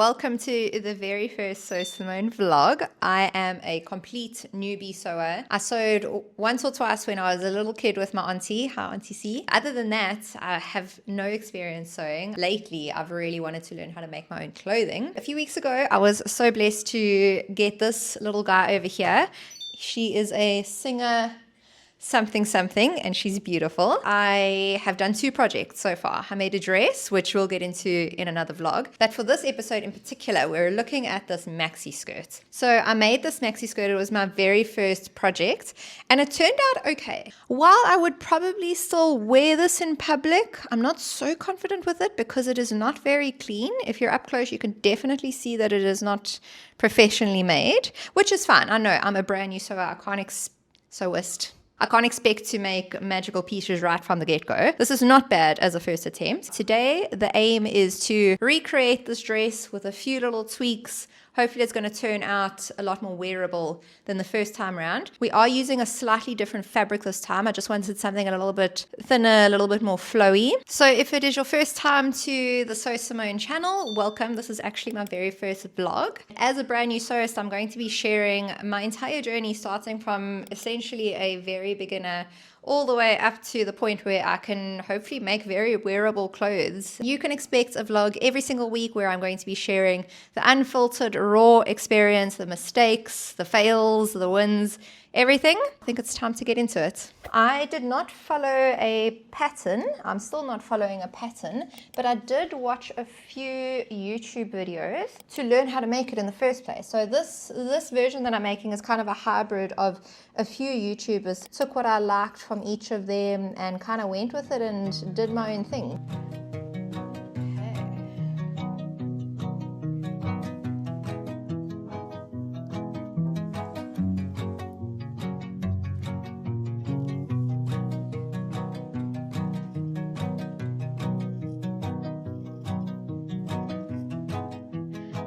welcome to the very first Sew Simone vlog. I am a complete newbie sewer. I sewed once or twice when I was a little kid with my auntie. Hi, Auntie C. Other than that, I have no experience sewing. Lately, I've really wanted to learn how to make my own clothing. A few weeks ago, I was so blessed to get this little guy over here. She is a singer something, and she's beautiful. I have done 2 projects so far. I made a dress, which we'll get into in another vlog. But for this episode in particular, we're looking at this maxi skirt. So I made this maxi skirt. It was my very first project, and it turned out okay. While I would probably still wear this in public, I'm not so confident with it because it is not very clean. If you're up close, you can definitely see that it is not professionally made, which is fine. I know I'm a brand new sewer. I can't expect to make magical pieces right from the get-go. This is not bad as a first attempt. Today, the aim is to recreate this dress with a few little tweaks. Hopefully it's going to turn out a lot more wearable than the first time around. We are using a slightly different fabric this time. I just wanted something a little bit thinner, a little bit more flowy. So if it is your first time to the Sew Simone channel, welcome. This is actually my very first vlog. As a brand new sewist, I'm going to be sharing my entire journey, starting from essentially a very beginner all the way up to the point where I can hopefully make very wearable clothes. You can expect a vlog every single week where I'm going to be sharing the unfiltered, raw experience, the mistakes, the fails, the wins, everything. I think it's time to get into it. I did not follow a pattern. I'm still not following a pattern, but I did watch a few YouTube videos to learn how to make it in the first place. So this version that I'm making is kind of a hybrid of a few YouTubers. Took what I liked from each of them and kind of went with it and did my own thing.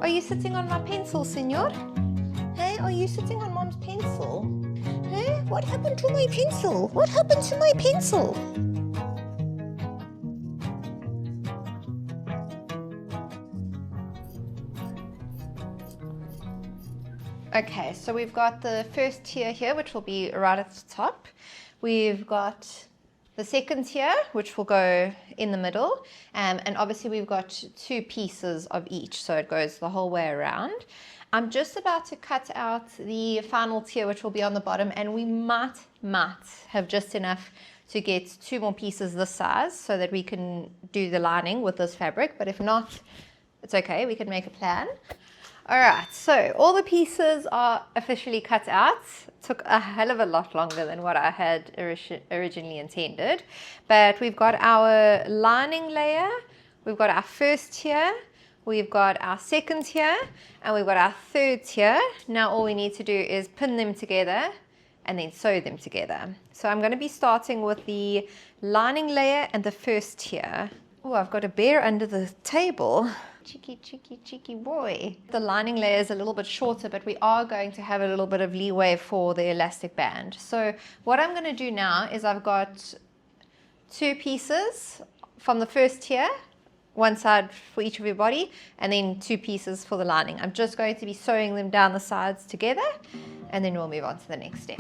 Are you sitting on my pencil, senor? Hey, are you sitting on mom's pencil? Hey, what happened to my pencil? What happened to my pencil? Okay, so we've got the first tier here, which will be right at the top. We've got the second tier, which will go in the middle, and obviously we've got 2 pieces of each, so it goes the whole way around. I'm just about to cut out the final tier, which will be on the bottom, and we might have just enough to get 2 more pieces this size so that we can do the lining with this fabric, but if not, it's okay, we can make a plan. Alright, so all the pieces are officially cut out. Took a hell of a lot longer than what I had originally intended. But we've got our lining layer, we've got our first tier, we've got our second tier, and we've got our third tier. Now all we need to do is pin them together and then sew them together. So I'm going to be starting with the lining layer and the first tier. Oh, I've got a bear under the table. Cheeky boy. The lining layer is a little bit shorter, but we are going to have a little bit of leeway for the elastic band. So what I'm going to do now is I've got 2 pieces from the first tier, one side for each of your body, and then 2 pieces for the lining. I'm just going to be sewing them down the sides together, and then we'll move on to the next step.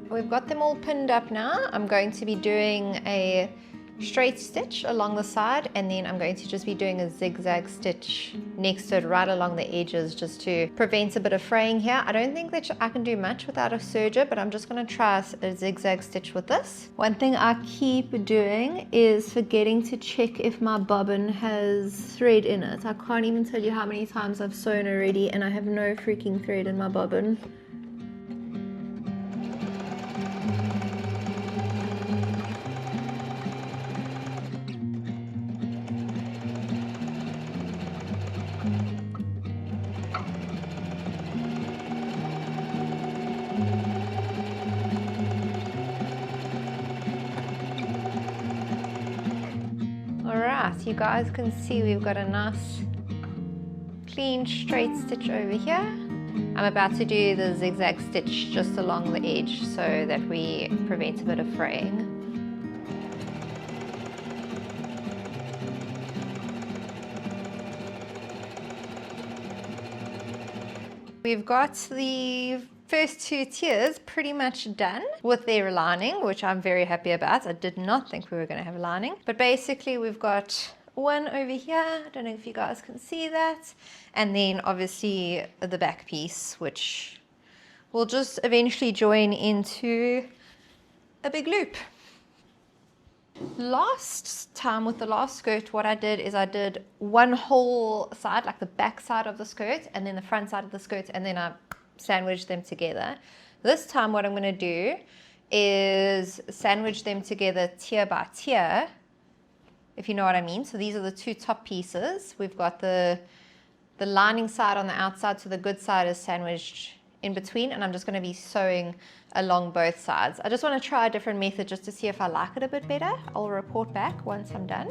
We've got them all pinned up now. I'm going to be doing a straight stitch along the side, and then I'm going to just be doing a zigzag stitch next to it right along the edges just to prevent a bit of fraying here. I don't think that I can do much without a serger, but I'm just going to try a zigzag stitch with this. One thing I keep doing is forgetting to check if my bobbin has thread in it. I can't even tell you how many times I've sewn already and I have no freaking thread in my bobbin. You guys can see we've got a nice clean straight stitch over here. I'm about to do the zigzag stitch just along the edge so that we prevent a bit of fraying. We've got the first two tiers pretty much done with their lining, which I'm very happy about. I did not think we were going to have a lining, but basically we've got one over here. I don't know if you guys can see that. And then obviously the back piece, which will just eventually join into a big loop. Last time with the last skirt, what I did is I did one whole side, like the back side of the skirt, and then the front side of the skirt, and then I sandwiched them together. This time what I'm going to do is sandwich them together tier by tier, if you know what I mean. So these are the two top pieces. We've got the lining side on the outside, so the good side is sandwiched in between, and I'm just going to be sewing along both sides. I just want to try a different method just to see if I like it a bit better. I'll report back once I'm done.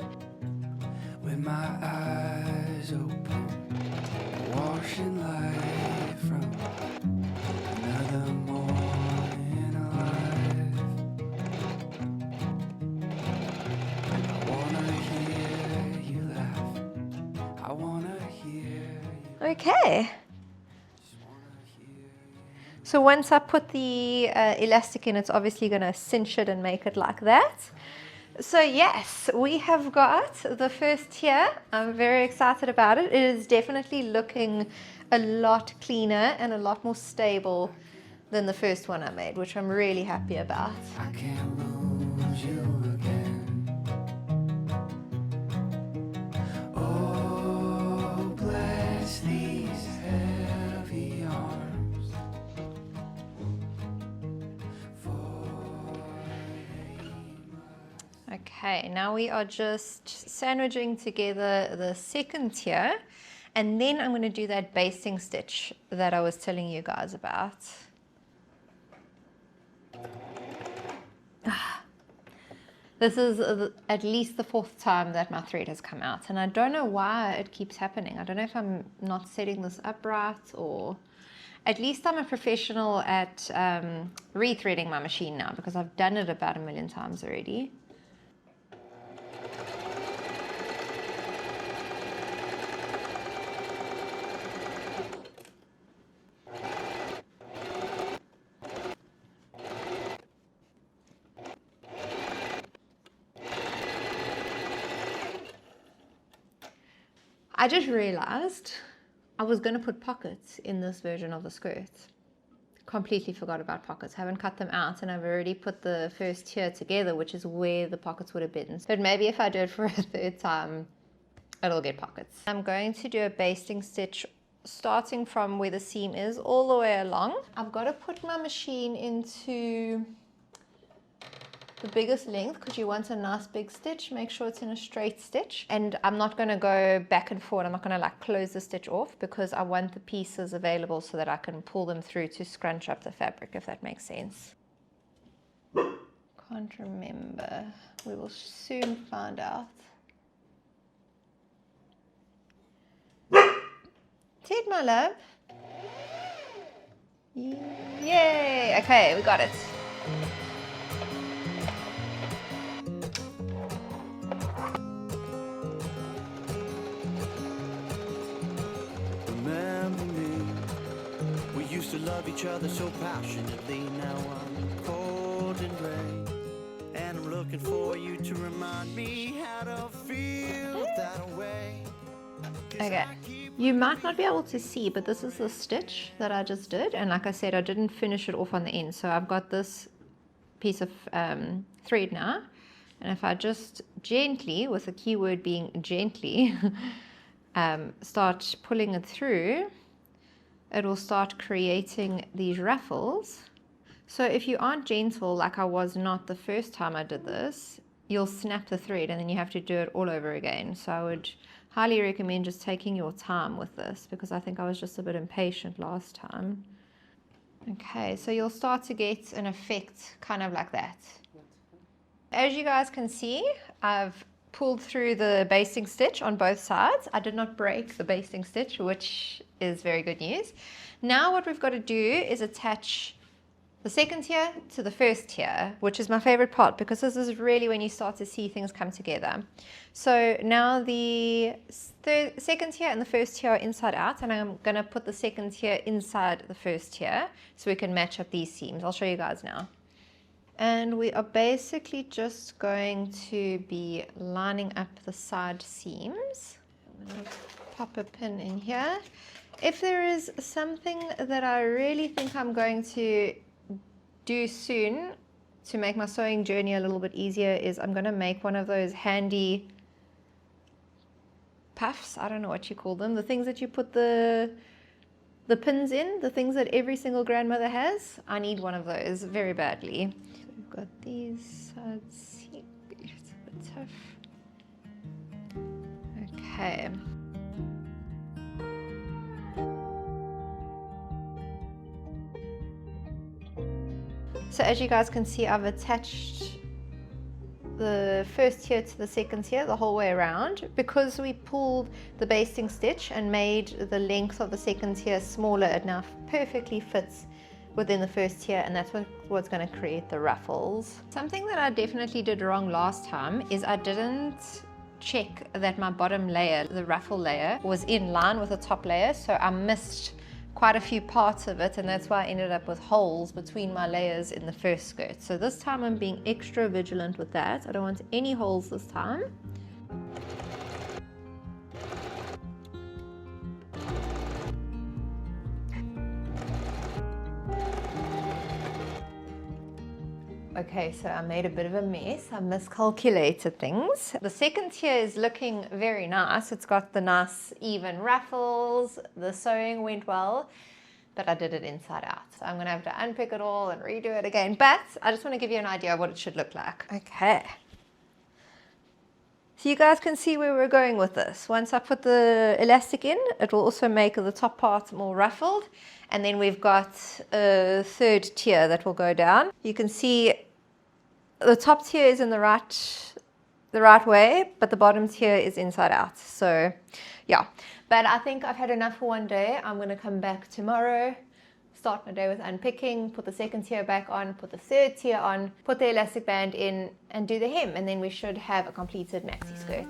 With my eyes open, washing light from another morning alive. I wanna hear you laugh. I wanna hear you. Okay. So once I put the elastic in, it's obviously going to cinch it and make it like that. So yes, we have got the first tier. I'm very excited about it. It is definitely looking a lot cleaner and a lot more stable than the first one I made, which I'm really happy about. I can't lose you again. Oh, bless these heavy arms. Okay, now we are just sandwiching together the second tier, and then I'm going to do that basting stitch that I was telling you guys about. This is at least the fourth time that my thread has come out, and I don't know why it keeps happening. I don't know if I'm not setting this up right, or at least I'm a professional at rethreading my machine now, because I've done it about 1,000,000 times already. I just realized I was going to put pockets in this version of the skirt. Completely forgot about pockets. Haven't cut them out, and I've already put the first tier together, which is where the pockets would have been. But maybe if I do it for a third time, it'll get pockets. I'm going to do a basting stitch starting from where the seam is all the way along. I've got to put my machine into the biggest length because you want a nice big stitch. Make sure it's in a straight stitch, and I'm not going to go back and forth. I'm not going to like close the stitch off, because I want the pieces available so that I can pull them through to scrunch up the fabric, if that makes sense. Can't remember. We will soon find out. Ted, my love. Yay! Okay, we got it. Remember me? We used to love each other so passionately. Now I'm cold and gray, and I'm looking for you to remind me how to feel that way. Okay, you might not be able to see, but this is the stitch that I just did, and like I said, I didn't finish it off on the end, so I've got this piece of thread now, and if I just gently, with the key word being gently, start pulling it through, it will start creating these ruffles. So if you aren't gentle, like I was not the first time I did this, you'll snap the thread and then you have to do it all over again. So I would highly recommend just taking your time with this, because I think I was just a bit impatient last time. Okay, so you'll start to get an effect kind of like that. As you guys can see, I've pulled through the basting stitch on both sides. I did not break the basting stitch, which is very good news. Now what we've got to do is attach the second tier to the first tier, which is my favorite part because this is really when you start to see things come together. So now the second tier and the first tier are inside out, and I'm going to put the second tier inside the first tier so we can match up these seams. I'll show you guys now. And we are basically just going to be lining up the side seams. I'm going to pop a pin in here. If there is something that I really think I'm going to do soon to make my sewing journey a little bit easier is I'm going to make one of those handy puffs. I don't know what you call them. The things that you put the pins in, the things that every single grandmother has. I need one of those very badly. We've got these sides. It's a bit tough. Okay. So as you guys can see, I've attached the first tier to the second tier the whole way around. Because we pulled the basting stitch and made the length of the second tier smaller, it now perfectly fits within the first tier, and that's what's going to create the ruffles. Something that I definitely did wrong last time is I didn't check that my bottom layer, the ruffle layer, was in line with the top layer, so I missed quite a few parts of it, and that's why I ended up with holes between my layers in the first skirt. So this time I'm being extra vigilant with that. I don't want any holes this time. Okay, so I made a bit of a mess. I miscalculated things. The second tier is looking very nice. It's got the nice even ruffles. The sewing went well, but I did it inside out. So I'm gonna have to unpick it all and redo it again. But I just wanna give you an idea of what it should look like. Okay. So you guys can see where we're going with this. Once I put the elastic in, it will also make the top part more ruffled. And then we've got a third tier that will go down. You can see the top tier is in the right way, but the bottom tier is inside out. So yeah, but I think I've had enough for one day. I'm gonna come back tomorrow, start my day with unpicking, put the second tier back on, put the third tier on, put the elastic band in, and do the hem, and then we should have a completed maxi skirt.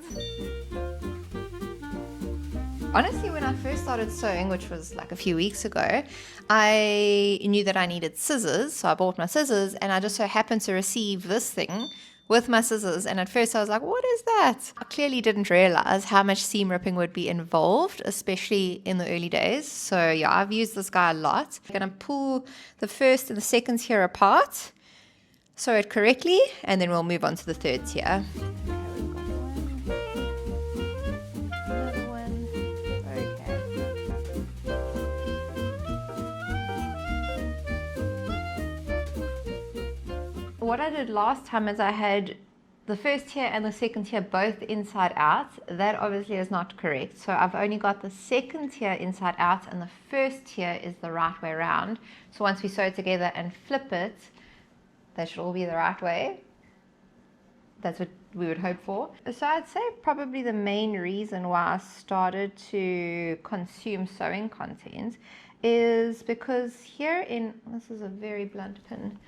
Honestly, when I first started sewing, which was like a few weeks ago, I knew that I needed scissors, so I bought my scissors, and I just so happened to receive this thing with my scissors, and at first I was like, what is that? I clearly didn't realize how much seam ripping would be involved, especially in the early days. So yeah, I've used this guy a lot. I'm gonna pull the first and the second tier apart, sew it correctly, and then we'll move on to the third tier. What I did last time is I had the first tier and the second tier both inside out. That obviously is not correct. So I've only got the second tier inside out and the first tier is the right way around. So once we sew it together and flip it, they should all be the right way. That's what we would hope for. So I'd say probably the main reason why I started to consume sewing content is because here in, this is a very blunt pin,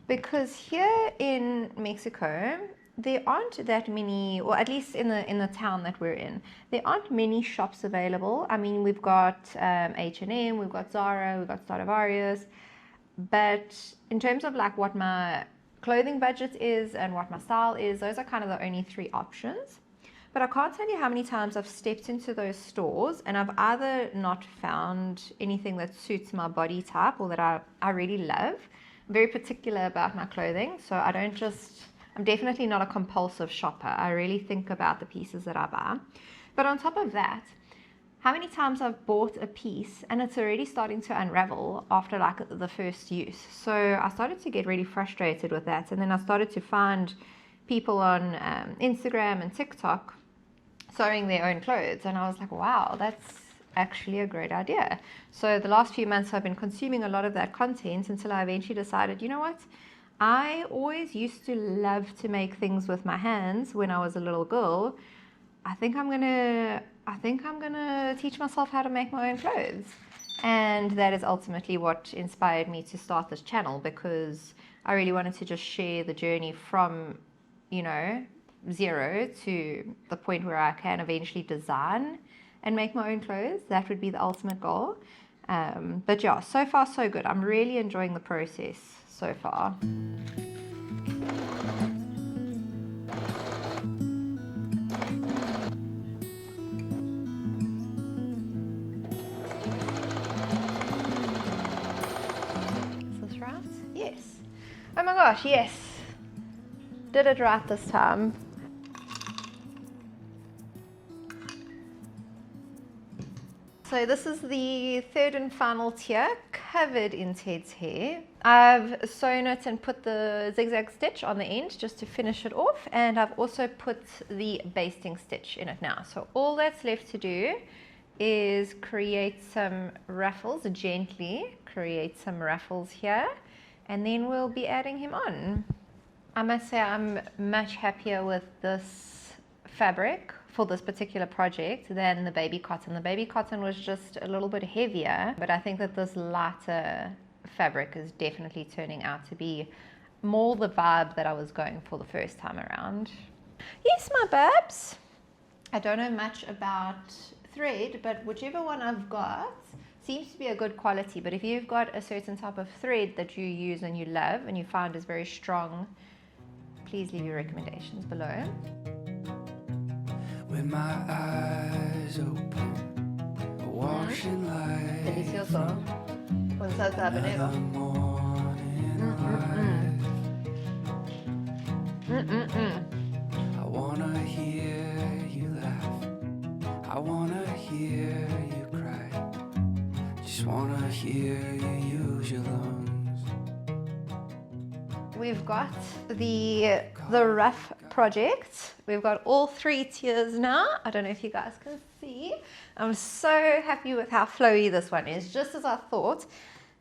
because here in Mexico, there aren't that many, or at least in the town that we're in, there aren't many shops available. I mean, we've got H&M, we've got Zara, we've got Stradivarius, but in terms of like what my clothing budget is and what my style is, those are kind of the only three options. But I can't tell you how many times I've stepped into those stores and I've either not found anything that suits my body type or that I really love. I'm very particular about my clothing, so I'm definitely not a compulsive shopper. I really think about the pieces that I buy. But on top of that, how many times I've bought a piece and it's already starting to unravel after like the first use. So I started to get really frustrated with that, and then I started to find people on Instagram and TikTok sewing their own clothes, and I was like, wow, that's actually a great idea. So the last few months I've been consuming a lot of that content until I eventually decided, you know what, I always used to love to make things with my hands when I was a little girl. I think I'm gonna teach myself how to make my own clothes. And that is ultimately what inspired me to start this channel, because I really wanted to just share the journey from, you know, zero to the point where I can eventually design and make my own clothes. That would be the ultimate goal. But yeah, so far so good. I'm really enjoying the process so far. Is this right? Yes. Oh my gosh, yes. Did it right this time. So this is the third and final tier, covered in Ted's hair. I've sewn it and put the zigzag stitch on the end just to finish it off, and I've also put the basting stitch in it now. So all that's left to do is create some ruffles, gently create some ruffles here, and then we'll be adding him on. I must say I'm much happier with this fabric for this particular project than the baby cotton. The baby cotton was just a little bit heavier, but I think that this lighter fabric is definitely turning out to be more the vibe that I was going for the first time around. Yes, my babs. I don't know much about thread, but whichever one I've got seems to be a good quality. But if you've got a certain type of thread that you use and you love and you find is very strong, please leave your recommendations below. With my eyes open, washing light. Delicioso. Con salsa habanero. I wanna hear you laugh. I wanna hear you cry. Just wanna hear you use your lungs. We've got the rough project. We've got all 3 tiers now. I don't know if you guys can see. I'm so happy with how flowy this one is. Just as I thought,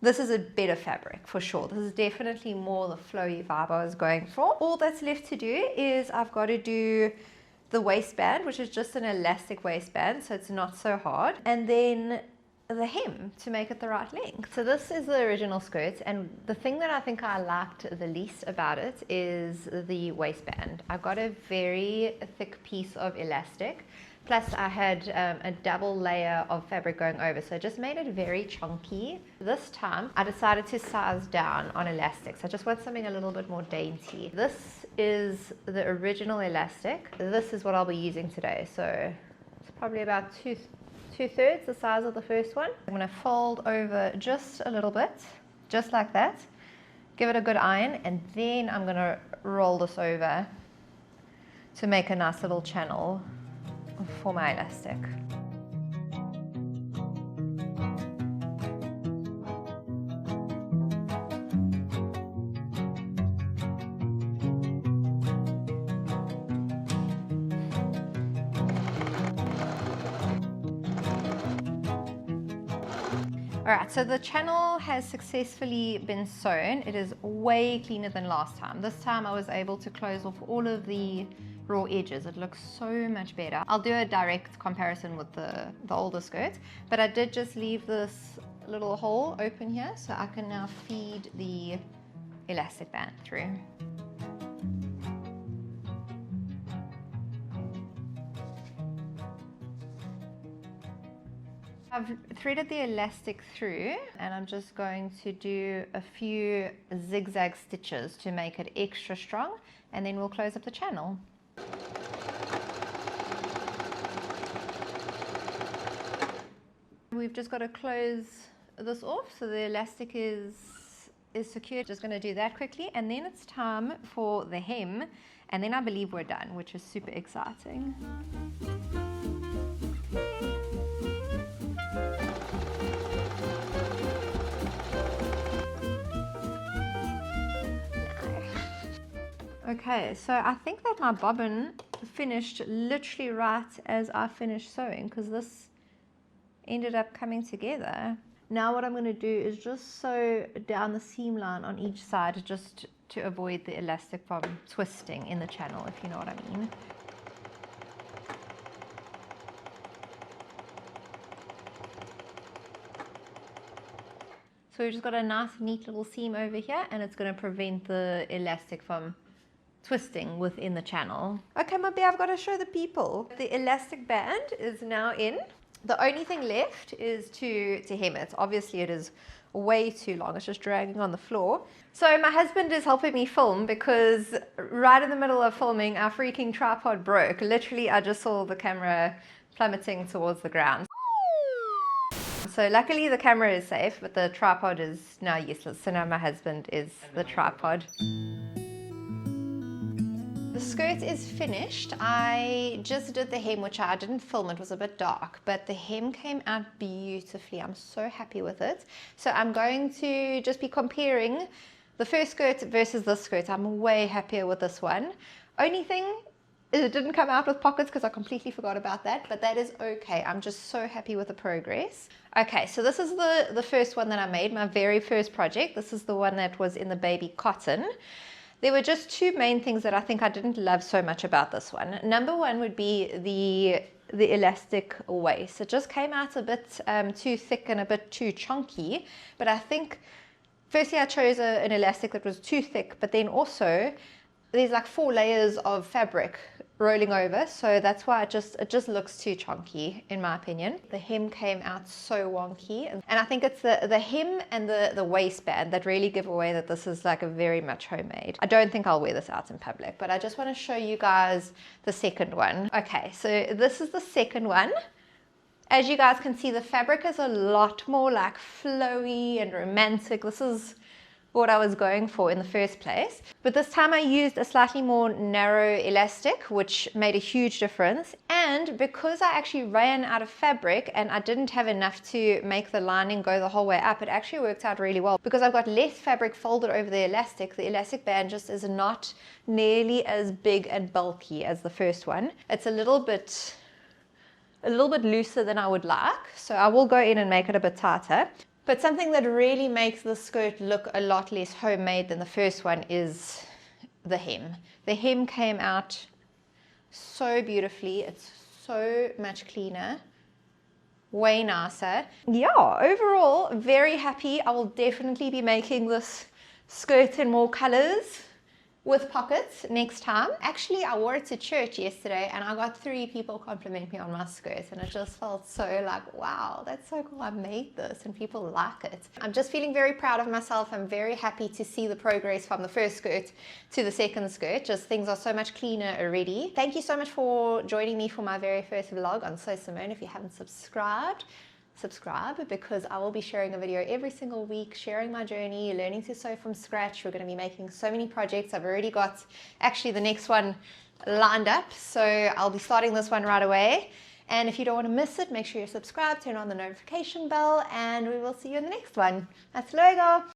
this is a better fabric for sure. This is definitely more the flowy vibe I was going for. All that's left to do is I've got to do the waistband, which is just an elastic waistband, so it's not so hard. And then the hem to make it the right length. So this is the original skirt, and the thing that I think I liked the least about it is the waistband. I got a very thick piece of elastic, plus I had a double layer of fabric going over, so it just made it very chunky. This time I decided to size down on elastics. I just want something a little bit more dainty. This is the original elastic. This is what I'll be using today, so it's probably about two-thirds the size of the first one. I'm going to fold over just a little bit, just like that. Give it a good iron, and then I'm going to roll this over to make a nice little channel for my elastic. Alright, so the channel has successfully been sewn. It is way cleaner than last time. This time I was able to close off all of the raw edges. It looks so much better. I'll do a direct comparison with the older skirt, but I did just leave this little hole open here so I can now feed the elastic band through. I've threaded the elastic through, and I'm just going to do a few zigzag stitches to make it extra strong, and then we'll close up the channel. We've just got to close this off so the elastic is secured. Just going to do that quickly, and then it's time for the hem, and then I believe we're done, which is super exciting. Okay, so I think that my bobbin finished literally right as I finished sewing, because this ended up coming together. Now what I'm going to do is just sew down the seam line on each side, just to avoid the elastic from twisting in the channel, if you know what I mean. So we've just got a nice neat little seam over here, and it's going to prevent the elastic from twisting within the channel. Okay, my bear, I've got to show the people. The elastic band is now in. The only thing left is to hem it. Obviously it is way too long, it's just dragging on the floor. So my husband is helping me film because right in the middle of filming our freaking tripod broke. Literally I just saw the camera plummeting towards the ground. So luckily the camera is safe, but the tripod is now useless. So now my husband is the tripod. The skirt is finished. I just did the hem, which I didn't film, it was a bit dark, but the hem came out beautifully. I'm so happy with it. So I'm going to just be comparing the first skirt versus this skirt. I'm way happier with this one. Only thing is it didn't come out with pockets because I completely forgot about that, but that is okay. I'm just so happy with the progress. Okay, so this is the first one that I made, my very first project. This is the one that was in the baby cotton. There were just two main things that I think I didn't love so much about this one. Number one would be the elastic waist. It just came out a bit too thick and a bit too chunky, but I think firstly I chose an elastic that was too thick, but then also there's like 4 layers of fabric rolling over, so that's why it just looks too chunky in my opinion. The hem came out so wonky, and I think it's the hem and the waistband that really give away that this is like a very much homemade. I don't think I'll wear this out in public, but I just want to show you guys the second one. Okay, so this is the second one. As you guys can see, the fabric is a lot more like flowy and romantic. This is what I was going for in the first place, but this time I used a slightly more narrow elastic, which made a huge difference. And because I actually ran out of fabric and I didn't have enough to make the lining go the whole way up, it actually worked out really well because I've got less fabric folded over the elastic band just is not nearly as big and bulky as the first one. It's a little bit looser than I would like, so I will go in and make it a bit tighter. But something that really makes the skirt look a lot less homemade than the first one is the hem. The hem came out so beautifully. It's so much cleaner, way nicer. Yeah, overall, very happy. I will definitely be making this skirt in more colors with pockets next time. Actually, I wore it to church yesterday and I got 3 people compliment me on my skirt, and it just felt so like, wow, that's so cool, I made this and people like it. I'm just feeling very proud of myself. I'm very happy to see the progress from the first skirt to the second skirt. Just things are so much cleaner already. Thank you so much for joining me for my very first vlog on Sew Simone. If you haven't subscribed, subscribe, because I will be sharing a video every single week, sharing my journey, learning to sew from scratch. We're going to be making so many projects. I've already got actually the next one lined up, so I'll be starting this one right away. And if you don't want to miss it, make sure you're subscribed, turn on the notification bell, and we will see you in the next one. Hasta luego!